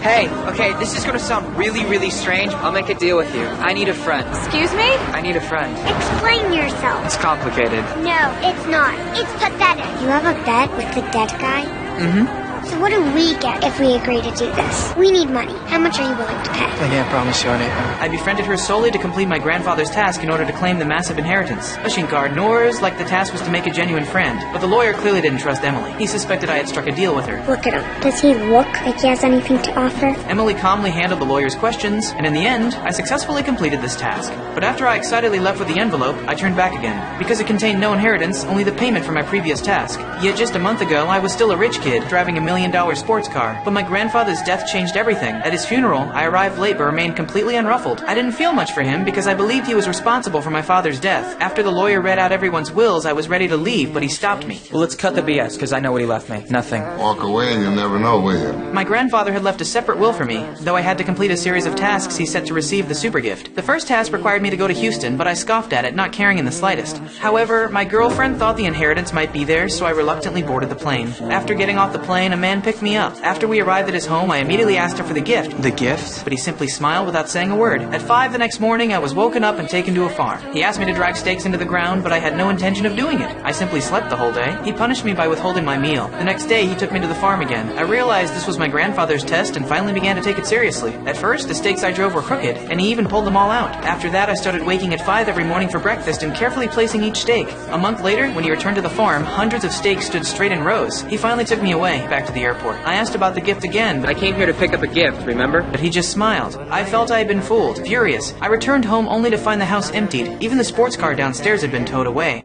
Hey, okay, this is gonna sound really strange. I'll make a deal with you. I need a friend. Excuse me? I need a friend. Explain yourself. It's complicated. No, it's not. It's pathetic. You have a bet with the dead guy? Mm-hmm. So what do we get if we agree to do this? We need money. How much are you willing to pay? I can't promise you anything. I befriended her solely to complete my grandfather's task in order to claim the massive inheritance. Ashinkar, nor like the task was to make a genuine friend, but the lawyer clearly didn't trust Emily. He suspected I had struck a deal with her. Look at him. Does he look like he has anything to offer? Emily calmly handled the lawyer's questions, and in the end, I successfully completed this task. But after I excitedly left with the envelope, I turned back again. Because it contained no inheritance, only the payment for my previous task. Yet just a month ago, I was still a rich kid, driving $1 million sports car. But my grandfather's death changed everything. At his funeral, I arrived late but remained completely unruffled. I didn't feel much for him because I believed he was responsible for my father's death. After the lawyer read out everyone's wills, I was ready to leave, but he stopped me. Well, let's cut the BS, because I know what he left me. Nothing. Walk away and you'll never know, will you? My grandfather had left a separate will for me, though I had to complete a series of tasks he set to receive the super gift. The first task required me to go to Houston, but I scoffed at it, not caring in the slightest. However, my girlfriend thought the inheritance might be there, so I reluctantly boarded the plane. After getting off the plane, a man picked me up. After we arrived at his home, I immediately asked him for the gift. The gift? But he simply smiled without saying a word. At 5 the next morning, I was woken up and taken to a farm. He asked me to drag stakes into the ground, but I had no intention of doing it. I simply slept the whole day. He punished me by withholding my meal. The next day, he took me to the farm again. I realized this was my grandfather's test and finally began to take it seriously. At first, the stakes I drove were crooked, and he even pulled them all out. After that, I started waking at 5 every morning for breakfast and carefully placing each stake. A month later, when he returned to the farm, hundreds of stakes stood straight in rows. He finally took me away, back to the airport. I asked about the gift again, but I came here to pick up a gift, remember? he just smiled. I felt I had been fooled. Furious, I returned home only to find the house emptied. Even the sports car downstairs had been towed away.